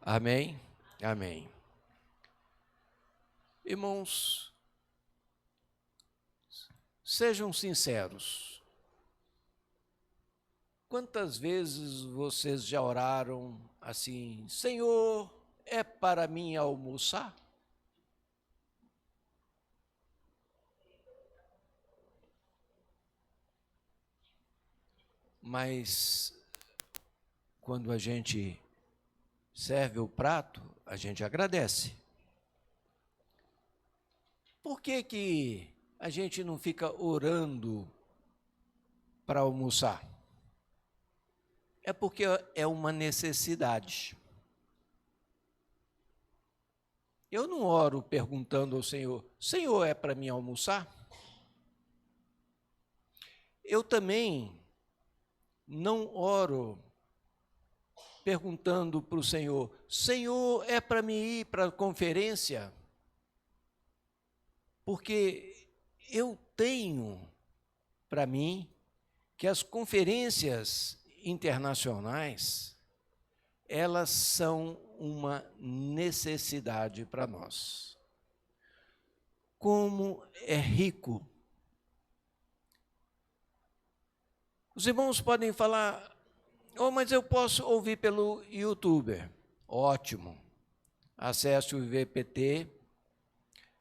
Amém? Amém. Irmãos, sejam sinceros. Quantas vezes vocês já oraram assim: Senhor, é para mim almoçar? Mas quando a gente serve o prato, a gente agradece. Por que a gente não fica orando para almoçar? É porque é uma necessidade. Eu não oro perguntando ao Senhor: Senhor, é para mim almoçar? Eu também não oro perguntando para o Senhor: Senhor, é para mim ir para a conferência? Porque eu tenho para mim que as conferências internacionais, elas são uma necessidade para nós. Como é rico. Os irmãos podem falar: oh, mas eu posso ouvir pelo YouTuber. Ótimo. Acesse o IVPT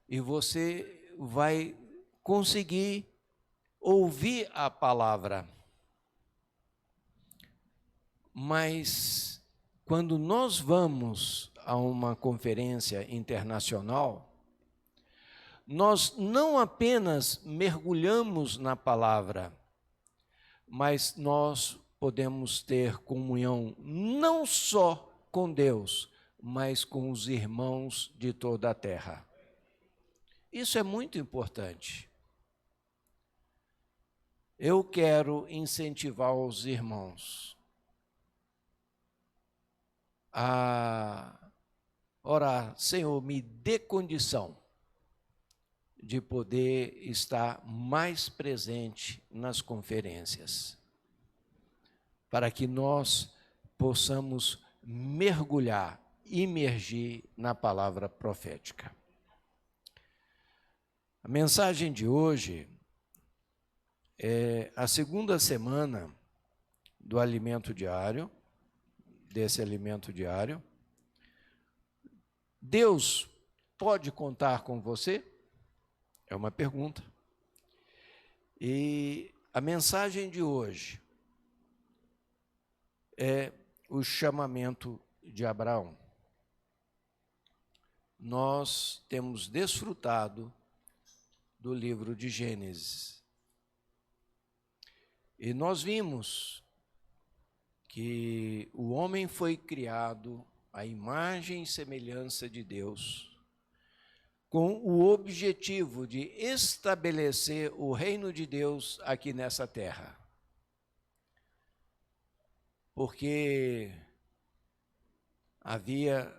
e você vai conseguir ouvir a palavra. Mas quando nós vamos a uma conferência internacional, nós não apenas mergulhamos na palavra, mas nós podemos ter comunhão não só com Deus, mas com os irmãos de toda a terra. Isso é muito importante. Eu quero incentivar os irmãos a orar: Senhor, me dê condição de poder estar mais presente nas conferências, para que nós possamos mergulhar, imergir na palavra profética. A mensagem de hoje é a segunda semana do alimento diário, desse alimento diário. Deus pode contar com você? É uma pergunta. E a mensagem de hoje é o chamamento de Abraão. Nós temos desfrutado do livro de Gênesis. E nós vimos que o homem foi criado à imagem e semelhança de Deus, com o objetivo de estabelecer o reino de Deus aqui nessa terra. Porque havia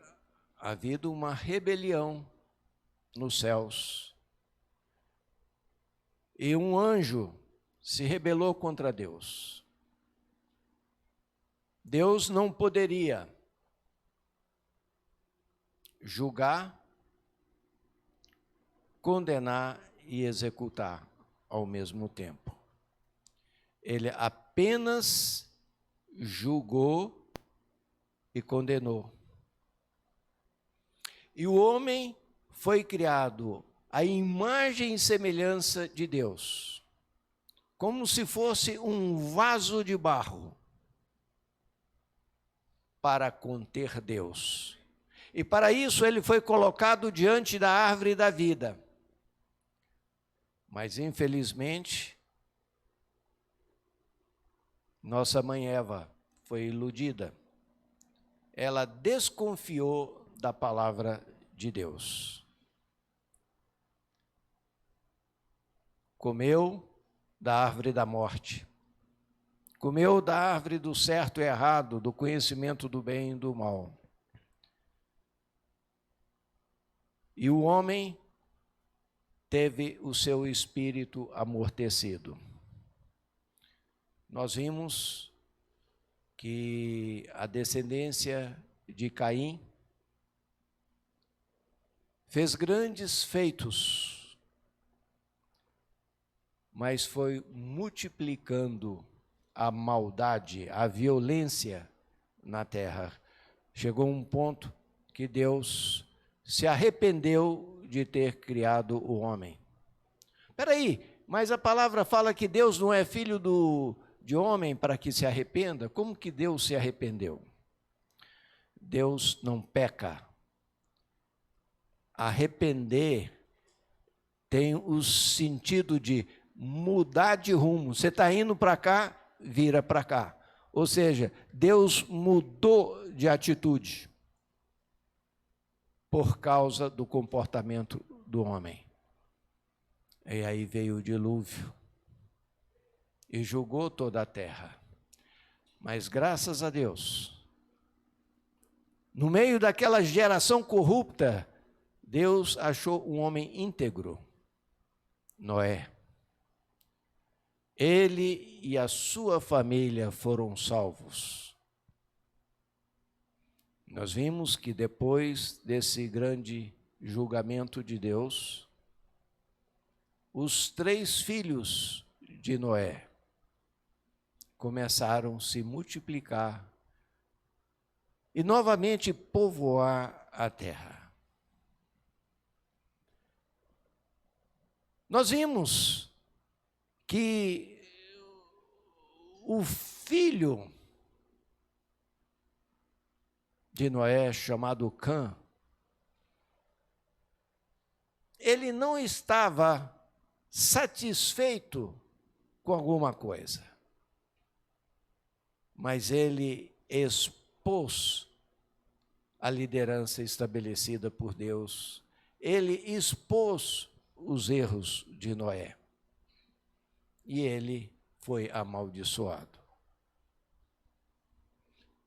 havido uma rebelião nos céus. E um anjo se rebelou contra Deus. Deus não poderia julgar, condenar e executar ao mesmo tempo. Ele apenas julgou e condenou. E o homem foi criado à imagem e semelhança de Deus, como se fosse um vaso de barro para conter Deus. E para isso ele foi colocado diante da árvore da vida. Mas infelizmente, nossa mãe Eva foi iludida. Ela desconfiou da palavra de Deus. Comeu da árvore da morte. Comeu da árvore do certo e errado, do conhecimento do bem e do mal. E o homem teve o seu espírito amortecido. Nós vimos que a descendência de Caim fez grandes feitos, mas foi multiplicando a maldade, a violência na terra. Chegou um ponto que Deus se arrependeu de ter criado o homem. Espera aí, mas a palavra fala que Deus não é filho de homem para que se arrependa? Como que Deus se arrependeu? Deus não peca. Arrepender tem o sentido de mudar de rumo. Você está indo para cá, vira para cá. Ou seja, Deus mudou de atitude por causa do comportamento do homem. E aí veio o dilúvio e julgou toda a terra. Mas graças a Deus, no meio daquela geração corrupta, Deus achou um homem íntegro, Noé. Ele e a sua família foram salvos. Nós vimos que depois desse grande julgamento de Deus, os 3 filhos de Noé começaram a se multiplicar e novamente povoar a terra. Nós vimos que o filho de Noé, chamado Cã, ele não estava satisfeito com alguma coisa, mas ele expôs a liderança estabelecida por Deus, ele expôs os erros de Noé. E ele foi amaldiçoado.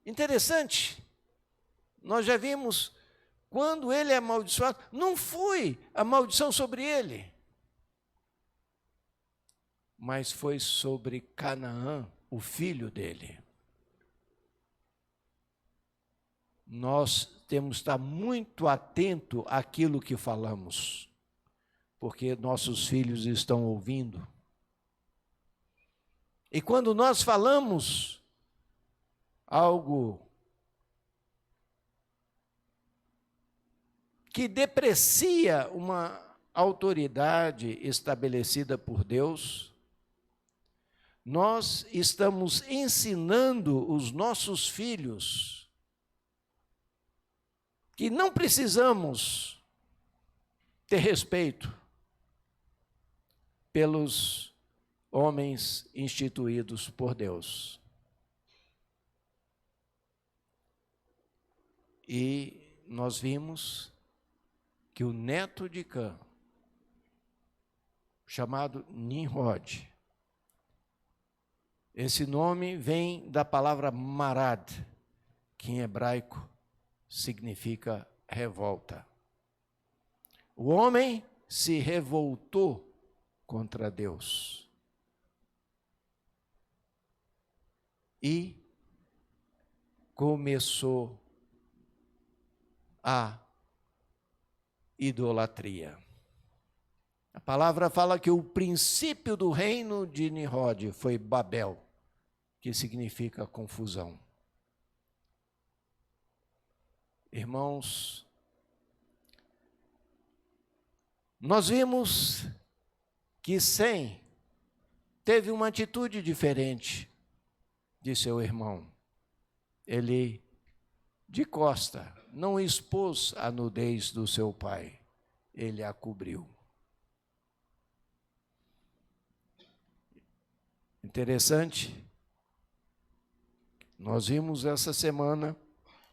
Interessante, nós já vimos, quando ele é amaldiçoado, não foi a maldição sobre ele, mas foi sobre Canaã, o filho dele. Nós temos que estar muito atento àquilo que falamos, porque nossos filhos estão ouvindo. E quando nós falamos algo que deprecia uma autoridade estabelecida por Deus, nós estamos ensinando os nossos filhos que não precisamos ter respeito pelos homens instituídos por Deus. E nós vimos que o neto de Cã, chamado Nimrod, esse nome vem da palavra marad, que em hebraico significa revolta. O homem se revoltou contra Deus e começou a idolatria. A palavra fala que o princípio do reino de Nimrod foi Babel, que significa confusão. Irmãos, nós vimos que Sem teve uma atitude diferente de seu irmão. Ele, de costa, não expôs a nudez do seu pai, ele a cobriu. Interessante, nós vimos essa semana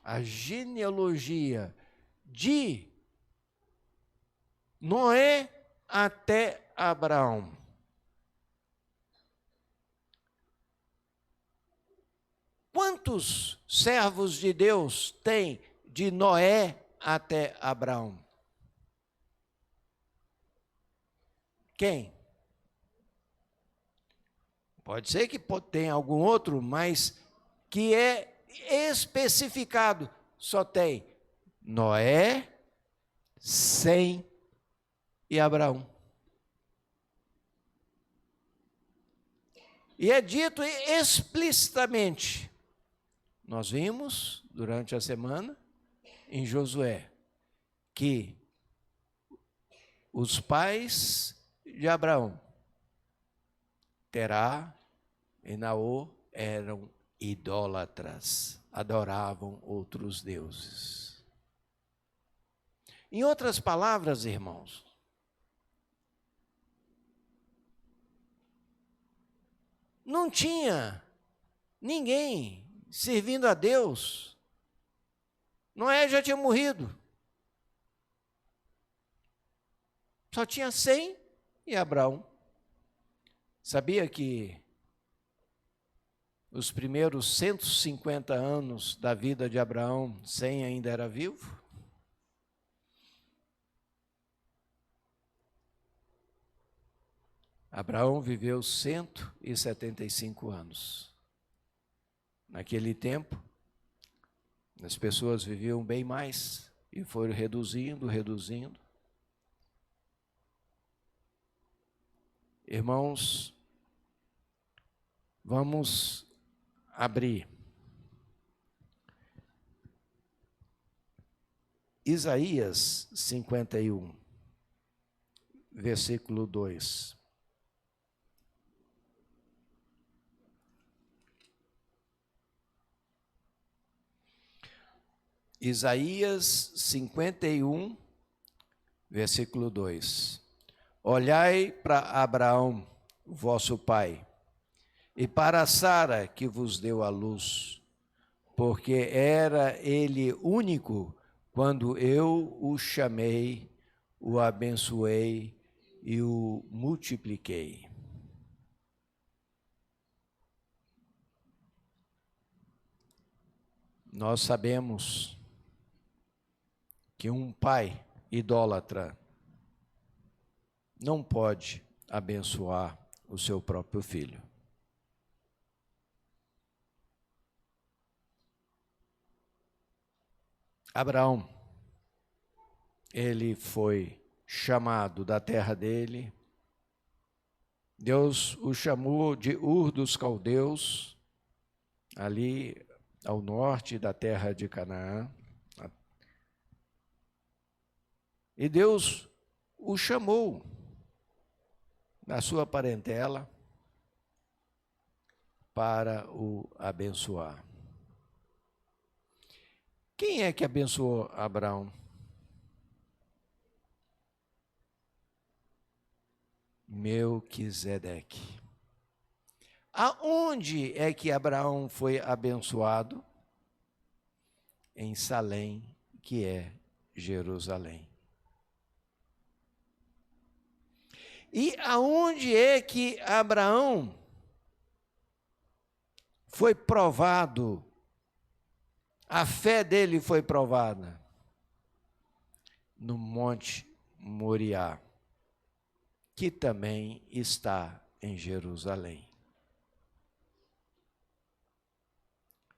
a genealogia de Noé até Abraão. Quantos servos de Deus tem de Noé até Abraão? Quem? Pode ser que tenha algum outro, mas que é especificado. Só tem Noé, Sem e Abraão. E é dito explicitamente, nós vimos durante a semana em Josué, que os pais de Abraão, Terá e Naor, eram idólatras, adoravam outros deuses. Em outras palavras, irmãos, não tinha ninguém servindo a Deus. Noé já tinha morrido. Só tinha Sem e Abraão. Sabia que os primeiros 150 anos da vida de Abraão, Sem ainda era vivo? Abraão viveu 175 anos. Naquele tempo, as pessoas viviam bem mais e foram reduzindo. Irmãos, vamos abrir Isaías 51, versículo 2. Isaías 51, versículo 2. Olhai para Abraão, vosso pai, e para Sara, que vos deu a luz, porque era ele único quando eu o chamei, o abençoei e o multipliquei. Nós sabemos que um pai idólatra não pode abençoar o seu próprio filho. Abraão, ele foi chamado da terra dele. Deus o chamou de Ur dos Caldeus, ali ao norte da terra de Canaã. E Deus o chamou da sua parentela para o abençoar. Quem é que abençoou Abraão? Melquisedeque. Aonde é que Abraão foi abençoado? Em Salém, que é Jerusalém. E aonde é que Abraão foi provado? A fé dele foi provada no Monte Moriá, que também está em Jerusalém.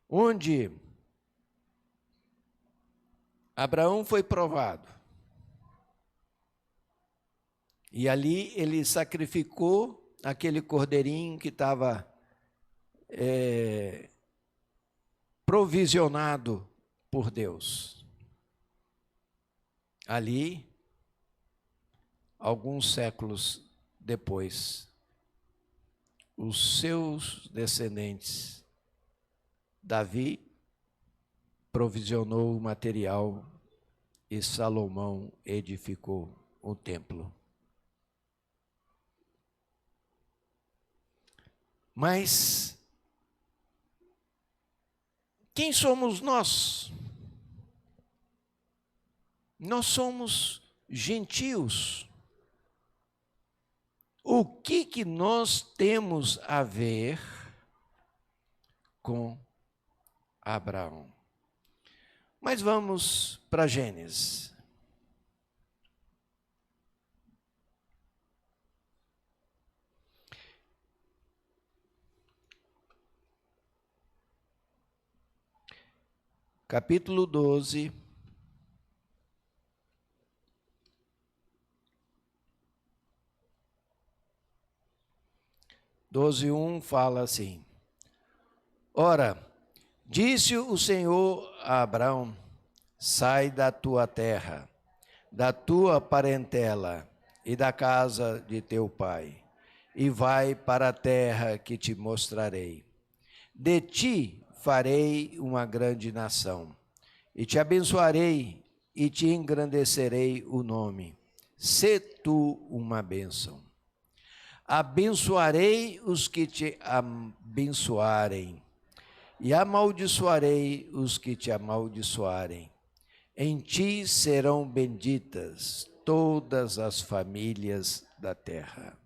Onde Abraão foi provado. E ali ele sacrificou aquele cordeirinho que estava provisionado por Deus. Ali, alguns séculos depois, os seus descendentes, Davi, provisionou o material e Salomão edificou o templo. Mas quem somos nós? Nós somos gentios. O que nós temos a ver com Abraão? Mas vamos para Gênesis. Capítulo 12, 12:1 fala assim: Ora, disse o Senhor a Abraão: sai da tua terra, da tua parentela e da casa de teu pai, e vai para a terra que te mostrarei. De ti farei uma grande nação, e te abençoarei e te engrandecerei o nome. Sê tu uma bênção. Abençoarei os que te abençoarem, e amaldiçoarei os que te amaldiçoarem. Em ti serão benditas todas as famílias da terra.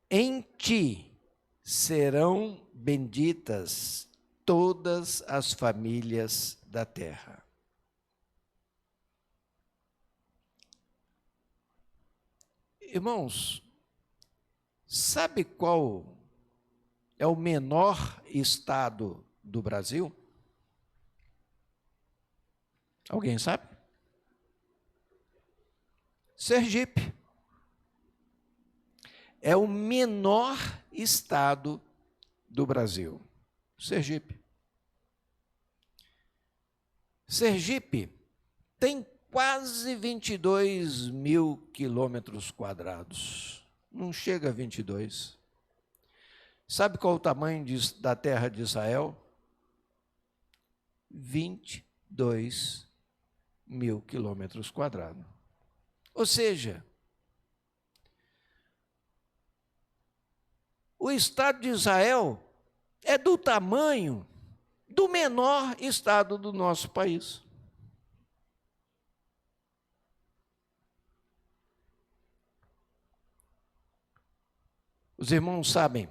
Em ti serão benditas todas as famílias da terra. Irmãos, sabe qual é o menor estado do Brasil? Alguém sabe? Sergipe. É o menor estado do Brasil. Sergipe. Sergipe tem quase 22 mil quilômetros quadrados. Não chega a 22. Sabe qual é o tamanho da terra de Israel? 22 mil quilômetros quadrados. Ou seja, o Estado de Israel é do tamanho do menor estado do nosso país. Os irmãos sabem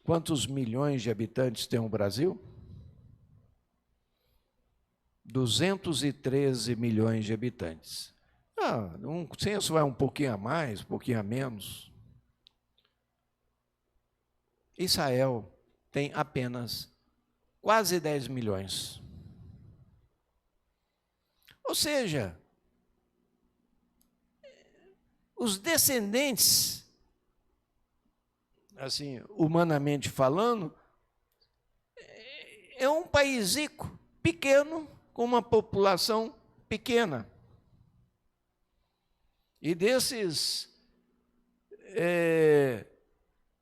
quantos milhões de habitantes tem o Brasil? 213 milhões de habitantes. Um censo vai um pouquinho a mais, um pouquinho a menos. Israel tem apenas quase 10 milhões. Ou seja, os descendentes, assim, humanamente falando, é um país rico, pequeno, com uma população pequena. E desses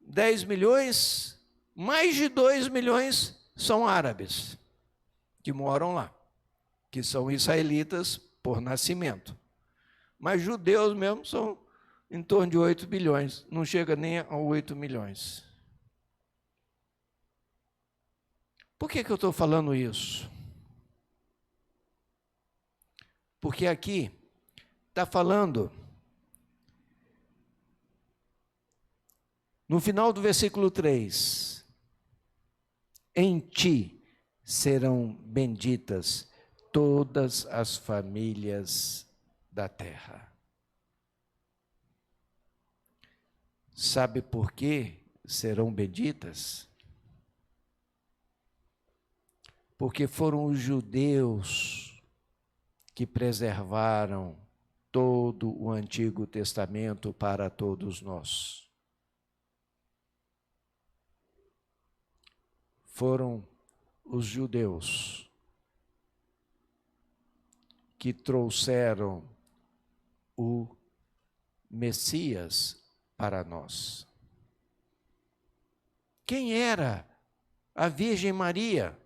10 milhões, mais de 2 milhões são árabes, que moram lá, que são israelitas por nascimento. Mas judeus mesmo são em torno de 8 bilhões, não chega nem a 8 milhões. Por que eu estou falando isso? Porque aqui está falando, no final do versículo 3, em ti serão benditas todas as famílias da terra. Sabe por que serão benditas? Porque foram os judeus que preservaram todo o Antigo Testamento para todos nós. Foram os judeus que trouxeram o Messias para nós. Quem era a Virgem Maria?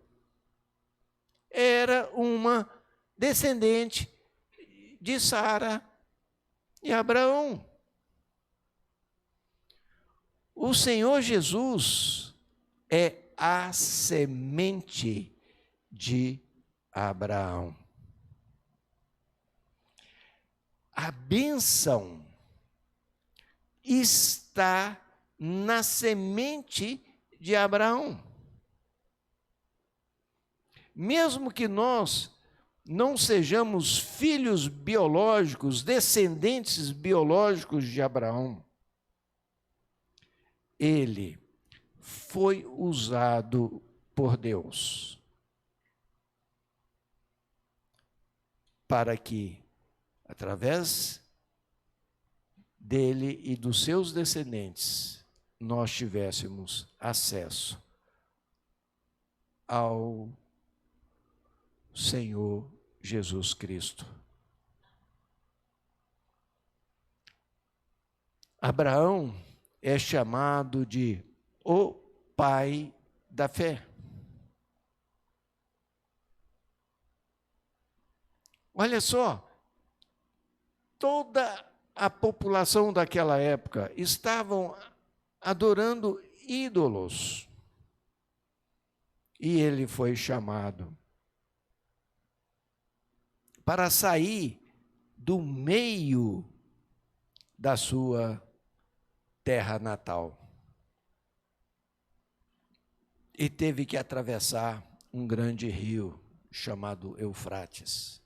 Era uma descendente de Sara e Abraão. O Senhor Jesus é a semente de Abraão. A bênção está na semente de Abraão. Mesmo que nós não sejamos filhos biológicos, descendentes biológicos de Abraão, ele foi usado por Deus para que, através dele e dos seus descendentes nós tivéssemos acesso ao Senhor Jesus Cristo. Abraão é chamado de o pai da fé. Olha só, toda a população daquela época estavam adorando ídolos. E ele foi chamado para sair do meio da sua terra natal. E teve que atravessar um grande rio chamado Eufrates.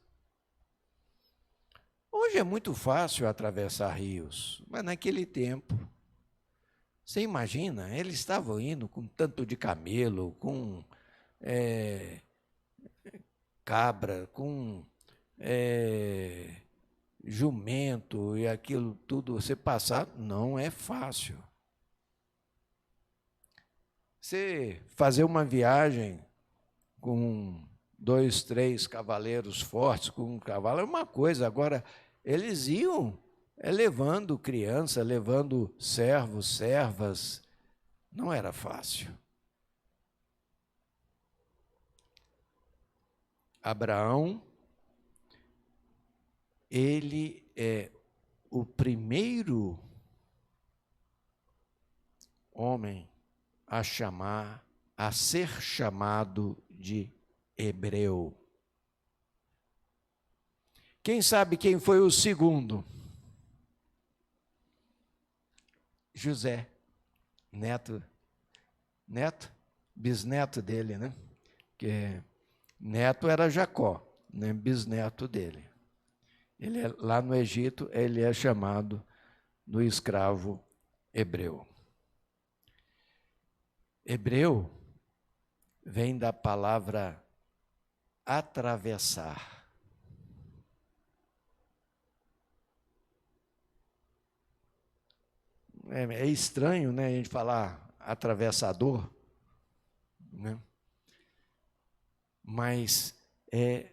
Hoje é muito fácil atravessar rios, mas naquele tempo, você imagina, eles estavam indo com tanto de camelo, com cabra, com jumento e aquilo tudo, você passar, não é fácil. Você fazer uma viagem com 2, 3 cavaleiros fortes, com um cavalo, é uma coisa. Agora, eles iam levando criança, levando servos, servas, não era fácil. Abraão, ele é o primeiro homem a ser chamado de hebreu. Quem sabe quem foi o segundo? José, bisneto dele, né? Que neto era Jacó, né? Bisneto dele. Lá no Egito, ele é chamado do escravo hebreu. Hebreu vem da palavra atravessar. É estranho, né, a gente falar atravessador, né? Mas é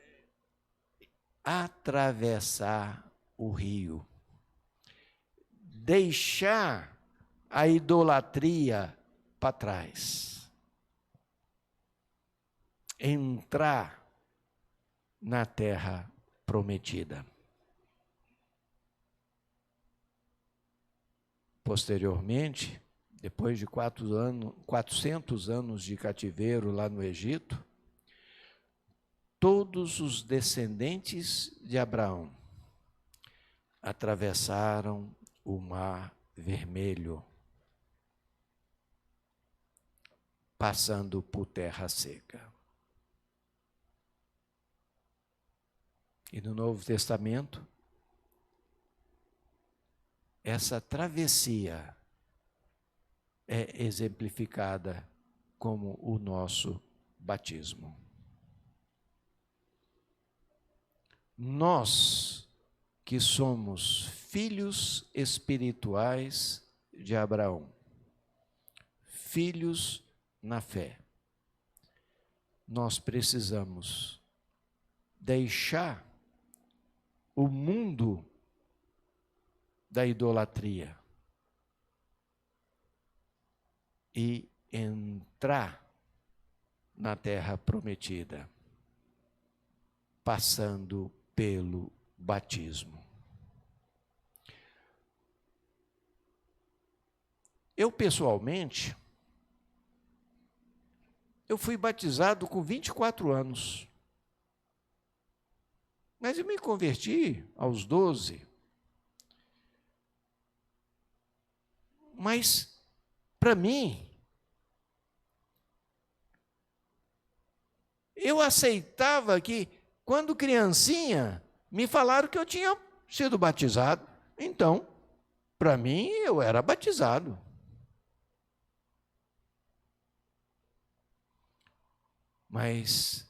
atravessar o rio, deixar a idolatria para trás, entrar na terra prometida. Posteriormente, depois de 400 anos de cativeiro lá no Egito, todos os descendentes de Abraão atravessaram o Mar Vermelho, passando por terra seca. E no Novo Testamento, essa travessia é exemplificada como o nosso batismo. Nós que somos filhos espirituais de Abraão, filhos na fé, nós precisamos deixar o mundo da idolatria e entrar na terra prometida, passando pelo batismo. Eu, pessoalmente, eu fui batizado com 24 anos. Mas eu me converti aos 12. Mas, para mim, eu aceitava que, quando criancinha, me falaram que eu tinha sido batizado. Então, para mim, eu era batizado. Mas,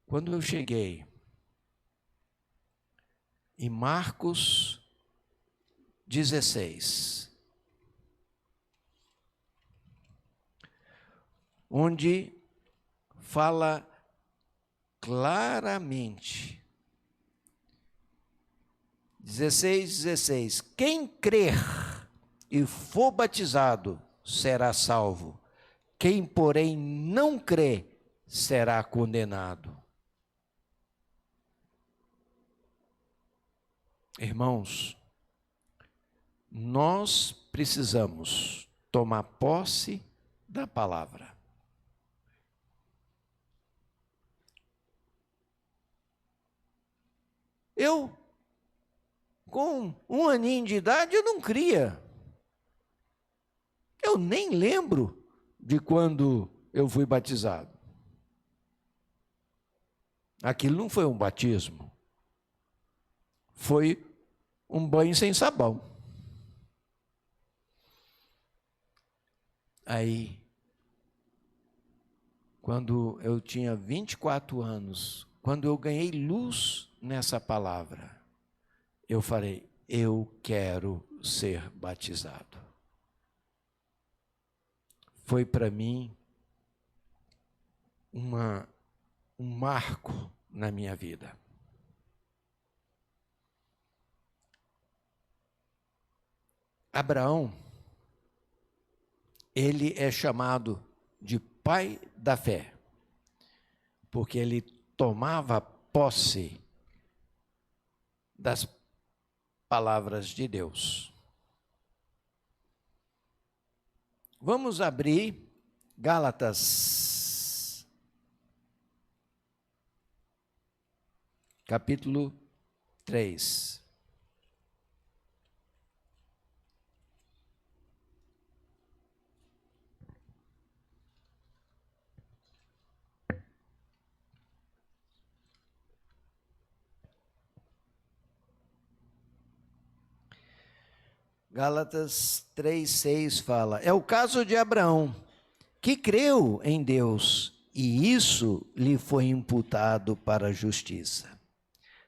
quando eu cheguei em Marcos 16, onde fala claramente, 16, quem crer e for batizado será salvo, quem, porém, não crê será condenado. Irmãos, nós precisamos tomar posse da palavra. Eu, com 1 aninho de idade, eu não cria. Eu nem lembro de quando eu fui batizado. Aquilo não foi um batismo. Foi um banho sem sabão. Aí, quando eu tinha 24 anos, quando eu ganhei luz nessa palavra, eu falei, eu quero ser batizado. Foi para mim um marco na minha vida. Abraão, ele é chamado de pai da fé, porque ele tomava posse das palavras de Deus. Vamos abrir Gálatas, capítulo 3. Gálatas 3:6 fala, é o caso de Abraão, que creu em Deus, e isso lhe foi imputado para a justiça.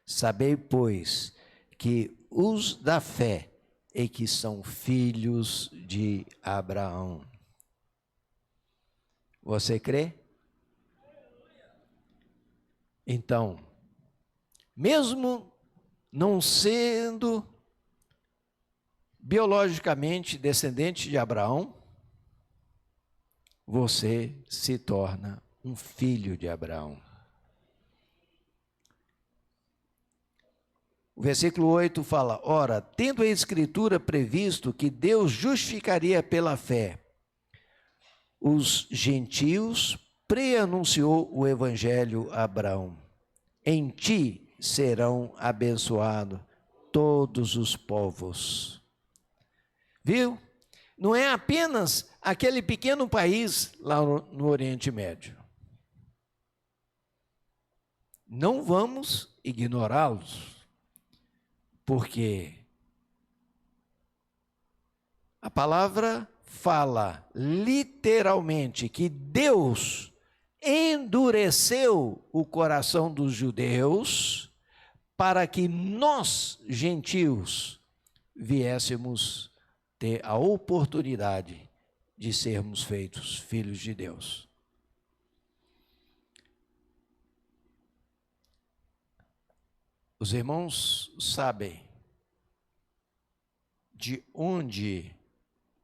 Sabei, pois, que os da fé é que são filhos de Abraão. Você crê? Então, mesmo não sendo biologicamente descendente de Abraão, você se torna um filho de Abraão. O versículo 8 fala, ora, tendo a Escritura previsto que Deus justificaria pela fé os gentios, preanunciou o evangelho a Abraão. Em ti serão abençoados todos os povos. Viu? Não é apenas aquele pequeno país lá no Oriente Médio. Não vamos ignorá-los, porque a palavra fala literalmente que Deus endureceu o coração dos judeus para que nós, gentios, viéssemos ter a oportunidade de sermos feitos filhos de Deus. Os irmãos sabem de onde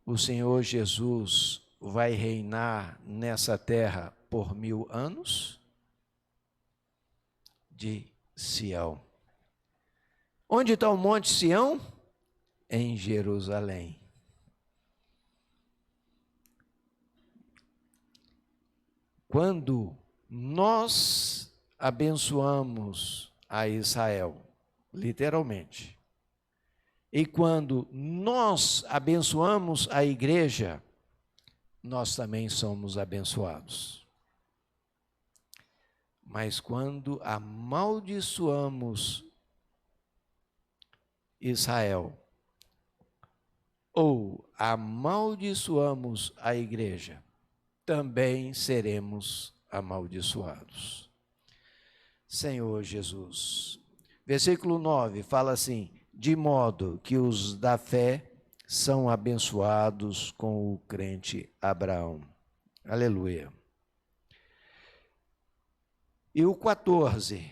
o Senhor Jesus vai reinar nessa terra por 1000 anos? De Sião. Onde está o Monte Sião? Em Jerusalém. Quando nós abençoamos a Israel, literalmente, e quando nós abençoamos a igreja, nós também somos abençoados. Mas quando amaldiçoamos Israel, ou amaldiçoamos a igreja, também seremos amaldiçoados. Senhor Jesus. Versículo 9 fala assim, de modo que os da fé são abençoados com o crente Abraão. Aleluia. E o 14,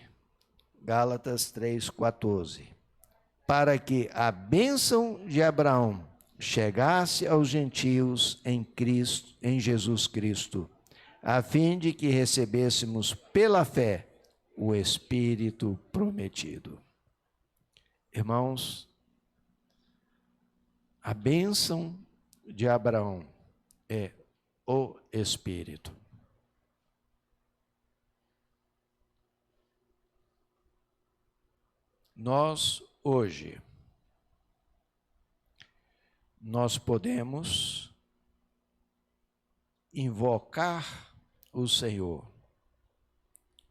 Gálatas 3:14. Para que a bênção de Abraão chegasse aos gentios em Cristo, em Jesus Cristo, a fim de que recebêssemos pela fé o Espírito prometido. Irmãos, a bênção de Abraão é o Espírito. Hoje, nós podemos invocar o Senhor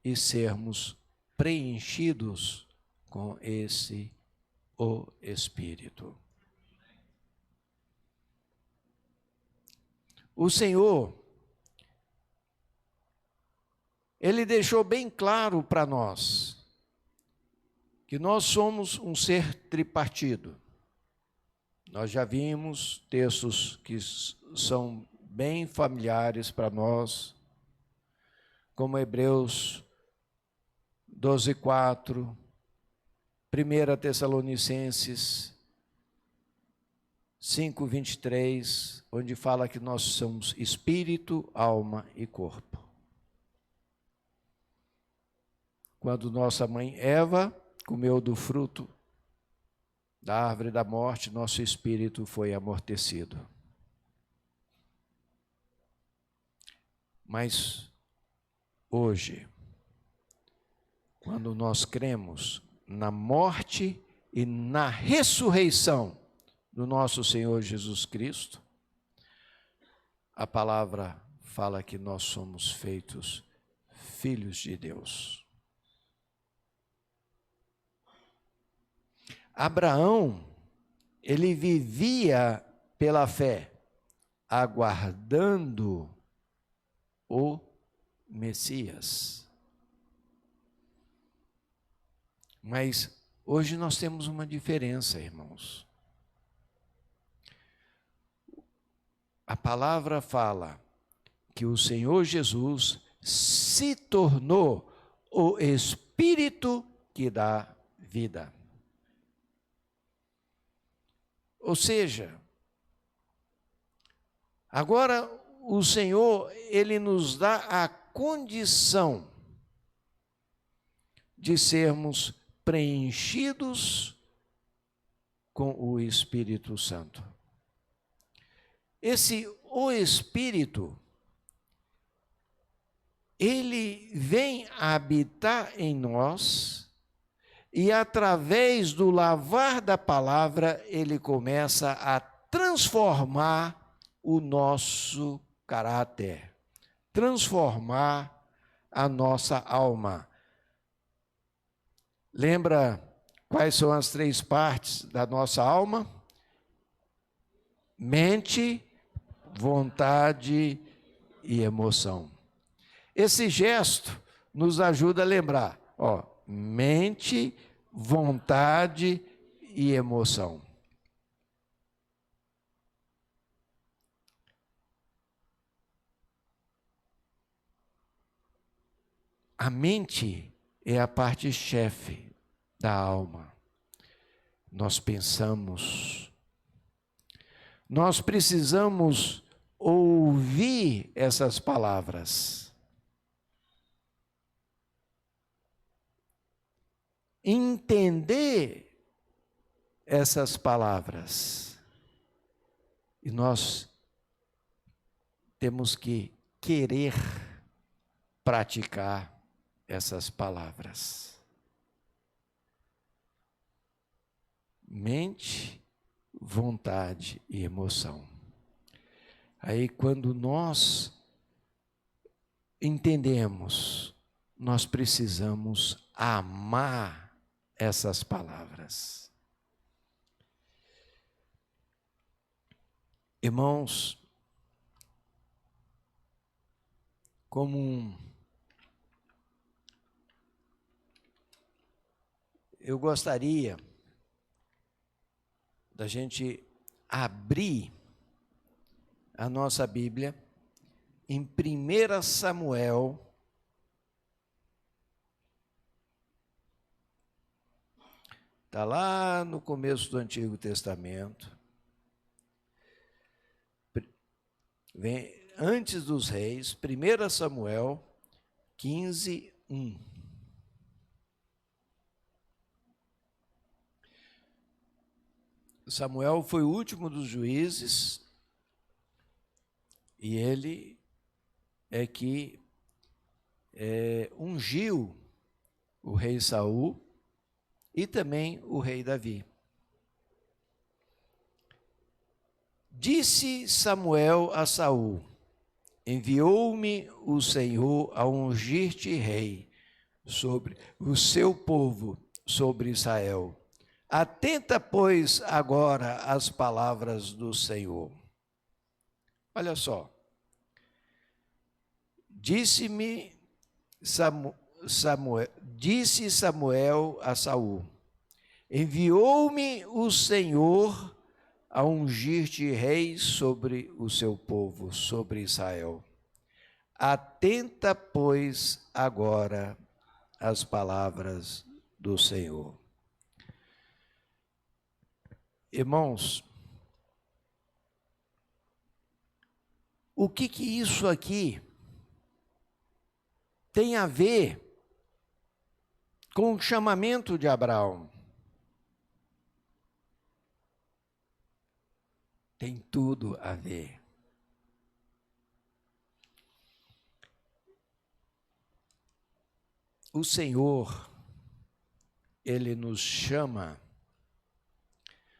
e sermos preenchidos com o Espírito. O Senhor, Ele deixou bem claro para nós que nós somos um ser tripartido. Nós já vimos textos que são bem familiares para nós, como Hebreus 12:4, 1 Tessalonicenses 5:23, onde fala que nós somos espírito, alma e corpo. Quando nossa mãe Eva comeu do fruto da árvore da morte, nosso espírito foi amortecido. Mas hoje, quando nós cremos na morte e na ressurreição do nosso Senhor Jesus Cristo, a palavra fala que nós somos feitos filhos de Deus. Abraão, ele vivia pela fé, aguardando o Messias. Mas hoje nós temos uma diferença, irmãos. A palavra fala que o Senhor Jesus se tornou o Espírito que dá vida. Ou seja, agora o Senhor, Ele nos dá a condição de sermos preenchidos com o Espírito Santo. O Espírito, ele vem habitar em nós e, através do lavar da palavra, ele começa a transformar o nosso caráter, transformar a nossa alma. Lembra quais são as 3 partes da nossa alma? Mente, vontade e emoção. Esse gesto nos ajuda a lembrar, mente, vontade e emoção. A mente é a parte chefe da alma. Nós pensamos. Nós precisamos ouvir essas palavras. Entender essas palavras. E nós temos que querer praticar essas palavras. Mente, vontade e emoção. Aí, quando nós entendemos, nós precisamos amar essas palavras. Irmãos, eu gostaria da gente abrir a nossa Bíblia em 1 Samuel, está lá no começo do Antigo Testamento, vem antes dos reis, 1 Samuel 15, 1. Samuel foi o último dos juízes e ele é que ungiu o rei Saul e também o rei Davi. Disse Samuel a Saul: enviou-me o Senhor a ungir-te rei sobre o seu povo, sobre Israel. Atenta, pois, agora às palavras do Senhor. Olha só. Disse Samuel a Saul: enviou-me o Senhor a ungir-te rei sobre o seu povo, sobre Israel. Atenta, pois, agora às palavras do Senhor. Irmãos, o que isso aqui tem a ver com o chamamento de Abraão? Tem tudo a ver. O Senhor, Ele nos chama,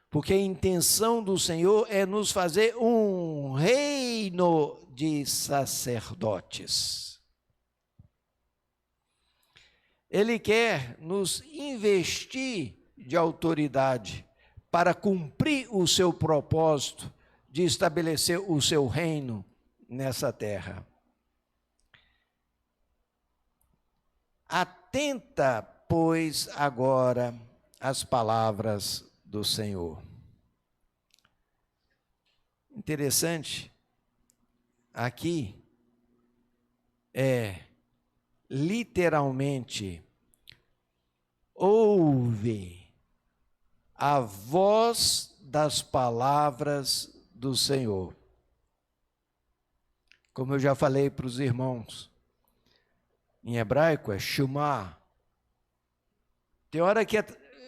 porque a intenção do Senhor é nos fazer um reino de sacerdotes. Ele quer nos investir de autoridade para cumprir o seu propósito de estabelecer o seu reino nessa terra. Atenta, pois, agora às palavras do Senhor. Interessante, aqui literalmente, ouve a voz das palavras do Senhor. Como eu já falei para os irmãos, em hebraico é Shema. Tem hora que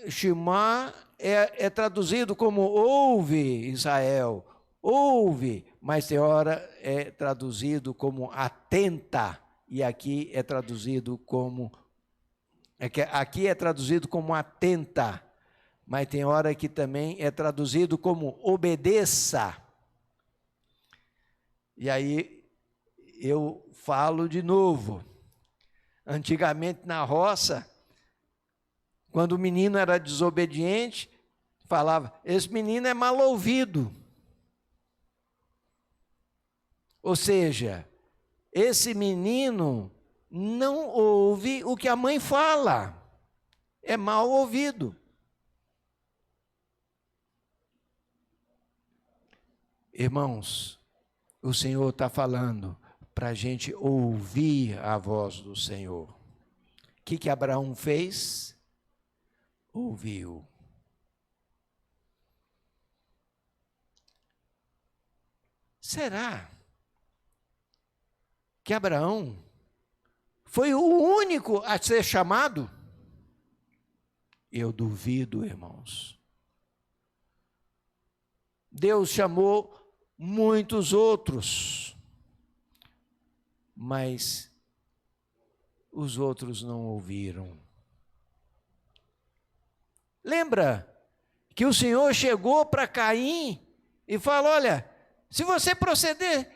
Shema é traduzido como ouve, Israel, ouve, mas tem hora é traduzido como atenta, e aqui é traduzido como, aqui é traduzido como atenta, mas tem hora que também é traduzido como obedeça. E aí eu falo de novo. Antigamente na roça, quando o menino era desobediente, falava: esse menino é mal ouvido. Ou seja, esse menino não ouve o que a mãe fala. É mal ouvido. Irmãos, o Senhor está falando para a gente ouvir a voz do Senhor. O que Abraão fez? Ouviu. Será que Abraão foi o único a ser chamado? Eu duvido, irmãos. Deus chamou muitos outros, mas os outros não ouviram. Lembra que o Senhor chegou para Caim e falou: olha, se você proceder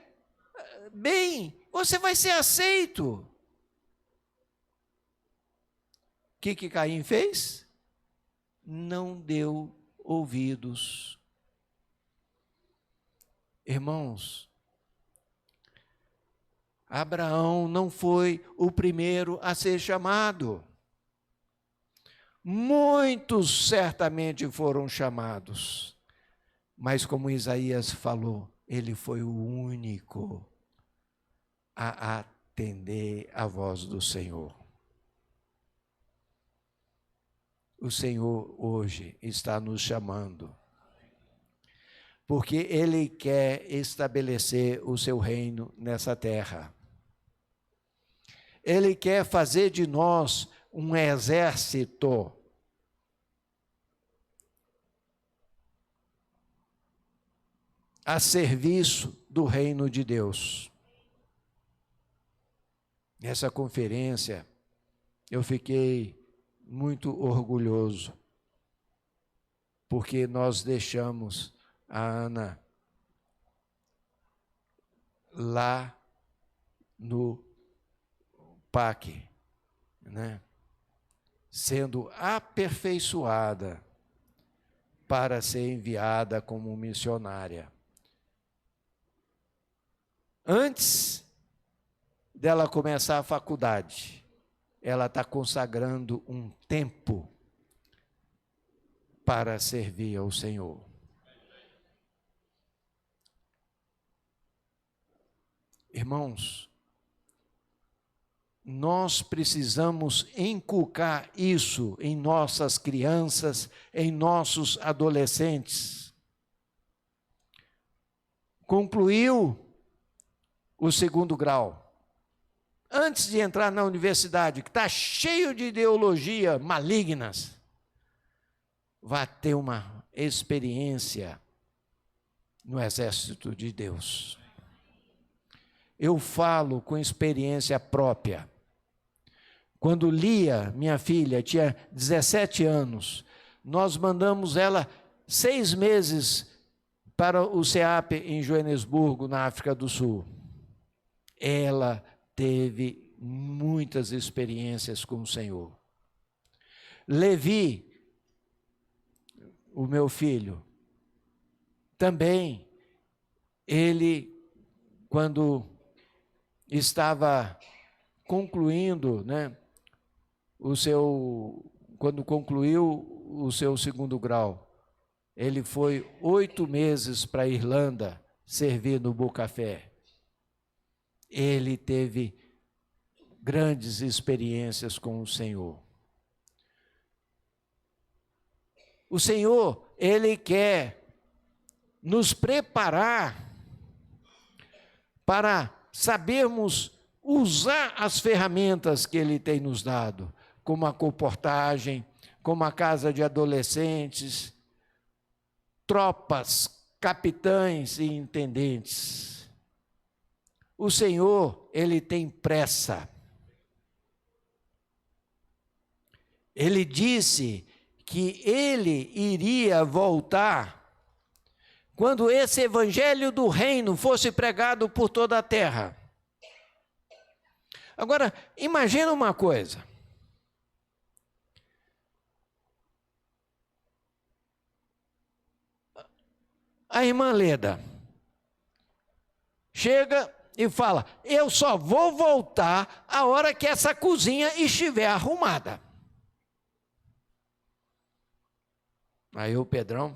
bem, você vai ser aceito. O que Caim fez? Não deu ouvidos. Irmãos, Abraão não foi o primeiro a ser chamado. Muitos certamente foram chamados, Mas como Isaías falou, ele foi o único a atender a voz do Senhor. O Senhor hoje está nos chamando, porque Ele quer estabelecer o seu reino nessa terra. Ele quer fazer de nós um exército a serviço do reino de Deus. Nessa conferência, eu fiquei muito orgulhoso, porque nós deixamos a Ana lá no PAC, né? Sendo aperfeiçoada para ser enviada como missionária. Antes dela começar a faculdade, ela está consagrando um tempo para servir ao Senhor. Irmãos, nós precisamos inculcar isso em nossas crianças, em nossos adolescentes. Concluiu o 2º grau. Antes de entrar na universidade, que está cheio de ideologia malignas, vai ter uma experiência no exército de Deus. Eu falo com experiência própria. Quando Lia, minha filha, tinha 17 anos, nós mandamos ela 6 meses para o CEAP em Joanesburgo, na África do Sul. Ela teve muitas experiências com o Senhor. Levi, o meu filho, também, ele, quando estava concluindo, né, quando concluiu o seu 2º grau, ele foi 8 meses para a Irlanda servir no Bucafé. Ele teve grandes experiências com o Senhor. O Senhor, Ele quer nos preparar para sabermos usar as ferramentas que Ele tem nos dado, como a comportagem, como a casa de adolescentes, tropas, capitães e intendentes. O Senhor, Ele tem pressa. Ele disse que Ele iria voltar quando esse evangelho do reino fosse pregado por toda a terra. Agora, imagina uma coisa. A irmã Leda chega e fala, eu só vou voltar a hora que essa cozinha estiver arrumada. Aí o Pedrão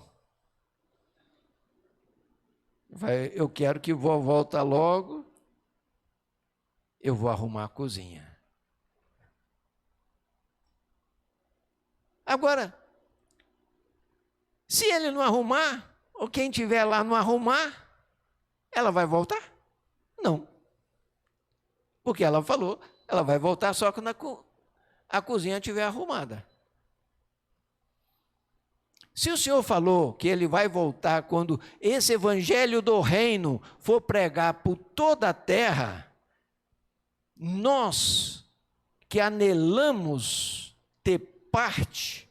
vai, eu quero que vó volta logo, eu vou arrumar a cozinha. Agora, se ele não arrumar, ou quem estiver lá não arrumar, ela vai voltar? Não. Porque ela falou, ela vai voltar só quando a cozinha estiver arrumada. Se o Senhor falou que Ele vai voltar quando esse evangelho do reino for pregar por toda a terra, nós que anelamos ter parte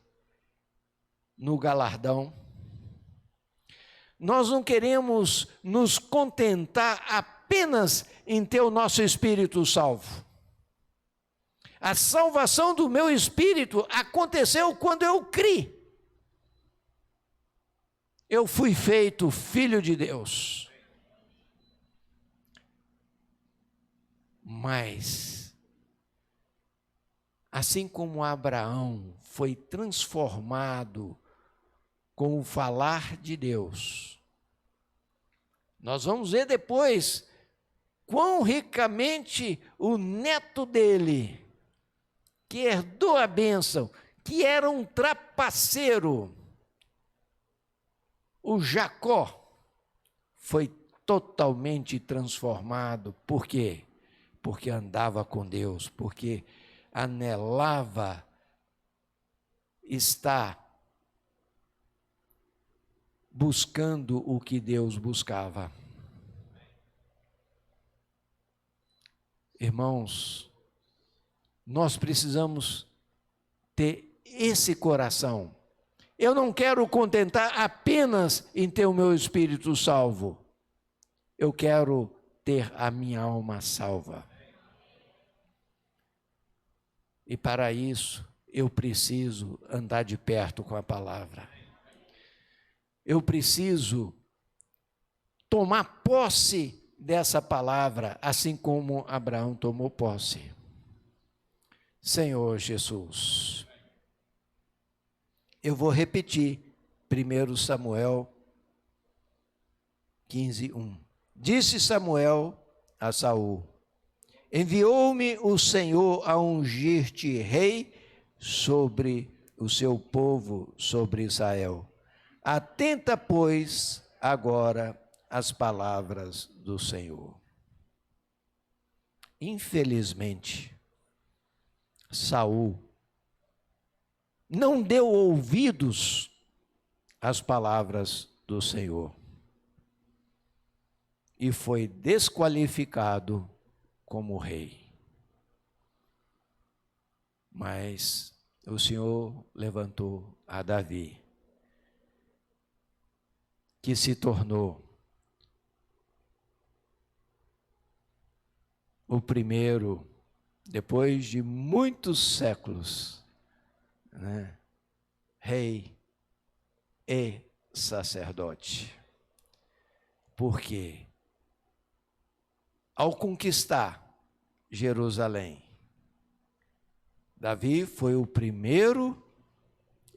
no galardão, nós não queremos nos contentar apenas em ter o nosso espírito salvo. A salvação do meu espírito aconteceu quando eu criei. Eu fui feito filho de Deus. Mas, assim como Abraão foi transformado com o falar de Deus, Nós vamos ver depois quão ricamente o neto dele, que herdou a bênção, que era um trapaceiro, o Jacó, foi totalmente transformado. Por quê? Porque andava com Deus, porque anelava estar buscando o que Deus buscava. Irmãos, nós precisamos ter esse coração. Eu não quero contentar apenas em ter o meu espírito salvo. Eu quero ter a minha alma salva. E para isso, eu preciso andar de perto com a palavra. Eu preciso tomar posse dessa palavra, assim como Abraão tomou posse. Senhor Jesus, eu vou repetir 1 Samuel 15:1. Disse Samuel a Saul: enviou-me o Senhor a ungir-te rei sobre o seu povo, sobre Israel. Atenta, pois, agora às palavras do Senhor. Infelizmente, Saul não deu ouvidos às palavras do Senhor e foi desqualificado como rei. Mas o Senhor levantou a Davi, que se tornou o primeiro, depois de muitos séculos, rei e sacerdote. Porque ao conquistar Jerusalém, Davi foi o primeiro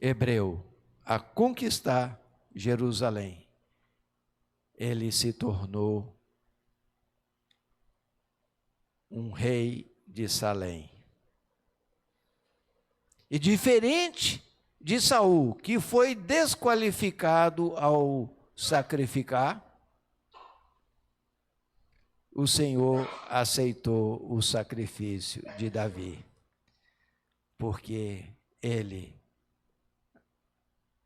hebreu a conquistar Jerusalém. Ele se tornou um rei de Salém. E diferente de Saul, que foi desqualificado ao sacrificar, o Senhor aceitou o sacrifício de Davi, porque ele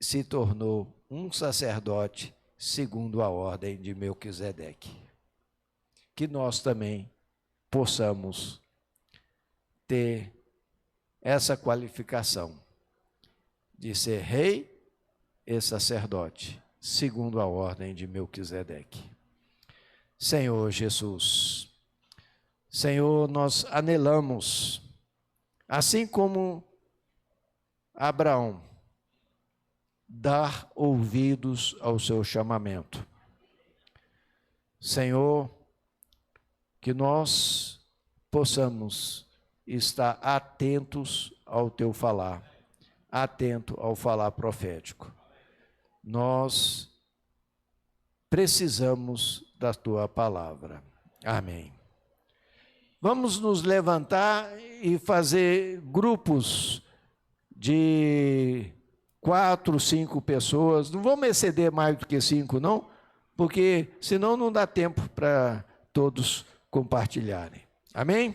se tornou um sacerdote segundo a ordem de Melquisedeque. Que nós também possamos ter essa qualificação de ser rei e sacerdote, segundo a ordem de Melquisedeque. Senhor Jesus, Senhor, nós anelamos, assim como Abraão, dar ouvidos ao seu chamamento. Senhor, que nós possamos estar atentos ao teu falar, atento ao falar profético. Nós precisamos da tua palavra. Amém. Vamos nos levantar e fazer grupos de 4, 5 pessoas. Não vamos exceder mais do que 5, não, porque senão não dá tempo para todos compartilharem. Amém?